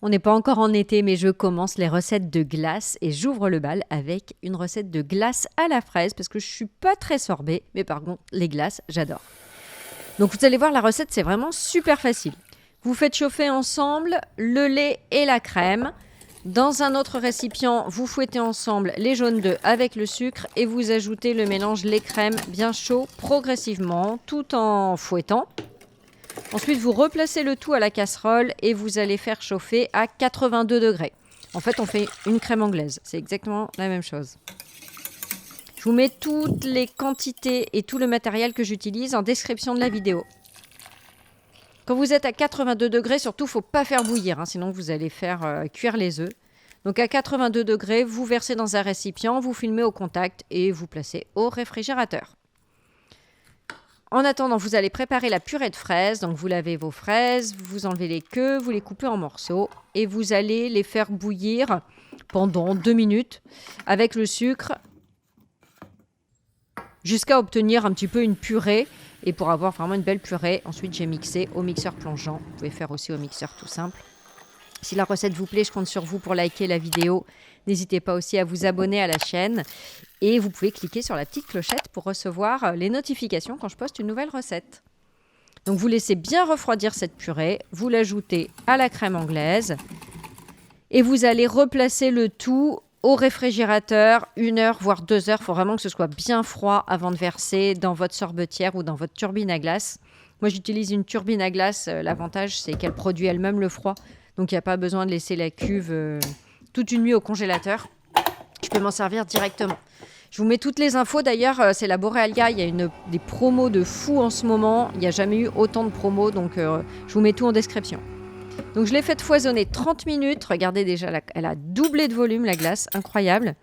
On n'est pas encore en été, mais je commence les recettes de glace et j'ouvre le bal avec une recette de glace à la fraise parce que je suis pas très sorbet, mais par contre, les glaces, j'adore. Donc vous allez voir, la recette, c'est vraiment super facile. Vous faites chauffer ensemble le lait et la crème. Dans un autre récipient, vous fouettez ensemble les jaunes d'œufs avec le sucre et vous ajoutez le mélange lait-crème bien chaud progressivement tout en fouettant. Ensuite, vous replacez le tout à la casserole et vous allez faire chauffer à 82 degrés. En fait, on fait une crème anglaise. C'est exactement la même chose. Je vous mets toutes les quantités et tout le matériel que j'utilise en description de la vidéo. Quand vous êtes à 82 degrés, surtout, il ne faut pas faire bouillir, hein, sinon vous allez faire cuire les œufs. Donc à 82 degrés, vous versez dans un récipient, vous filmez au contact et vous placez au réfrigérateur. En attendant, vous allez préparer la purée de fraises. Donc, vous lavez vos fraises, vous enlevez les queues, vous les coupez en morceaux et vous allez les faire bouillir pendant 2 minutes avec le sucre jusqu'à obtenir un petit peu une purée. Et pour avoir vraiment une belle purée, ensuite j'ai mixé au mixeur plongeant. Vous pouvez faire aussi au mixeur tout simple. Si la recette vous plaît, je compte sur vous pour liker la vidéo. N'hésitez pas aussi à vous abonner à la chaîne. Et vous pouvez cliquer sur la petite clochette pour recevoir les notifications quand je poste une nouvelle recette. Donc vous laissez bien refroidir cette purée. Vous l'ajoutez à la crème anglaise. Et vous allez replacer le tout au réfrigérateur 1 heure, voire 2 heures. Il faut vraiment que ce soit bien froid avant de verser dans votre sorbetière ou dans votre turbine à glace. Moi, j'utilise une turbine à glace. L'avantage, c'est qu'elle produit elle-même le froid. Donc, il n'y a pas besoin de laisser la cuve toute une nuit au congélateur. Je peux m'en servir directement. Je vous mets toutes les infos. D'ailleurs, c'est la Borealia. Il y a des promos de fou en ce moment. Il n'y a jamais eu autant de promos. Donc, je vous mets tout en description. Donc, je l'ai faite foisonner 30 minutes. Regardez déjà, elle a doublé de volume, la glace. Incroyable.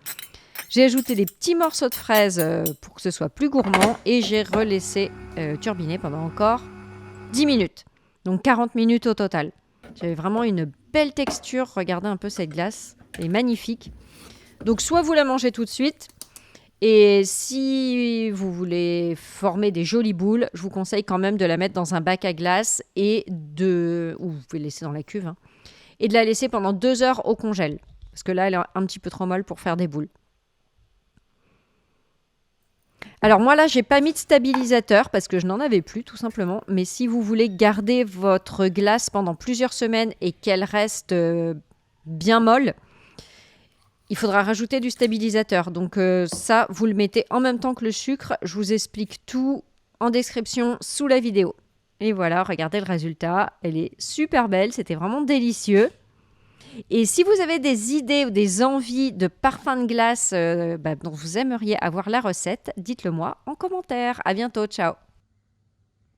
J'ai ajouté des petits morceaux de fraises pour que ce soit plus gourmand. Et j'ai relaissé turbiner pendant encore 10 minutes. Donc, 40 minutes au total. J'avais vraiment une belle texture. Regardez un peu cette glace. Elle est magnifique. Donc, soit vous la mangez tout de suite. Et si vous voulez former des jolies boules, je vous conseille quand même de la mettre dans un bac à glace ou vous pouvez laisser dans la cuve, hein, et de la laisser pendant 2 heures au congèle. Parce que là, elle est un petit peu trop molle pour faire des boules. Alors moi là, j'ai pas mis de stabilisateur parce que je n'en avais plus tout simplement. Mais si vous voulez garder votre glace pendant plusieurs semaines et qu'elle reste bien molle, il faudra rajouter du stabilisateur. Donc ça, vous le mettez en même temps que le sucre. Je vous explique tout en description sous la vidéo. Et voilà, regardez le résultat. Elle est super belle, c'était vraiment délicieux. Et si vous avez des idées ou des envies de parfum de glace dont vous aimeriez avoir la recette, dites-le moi en commentaire. À bientôt, ciao.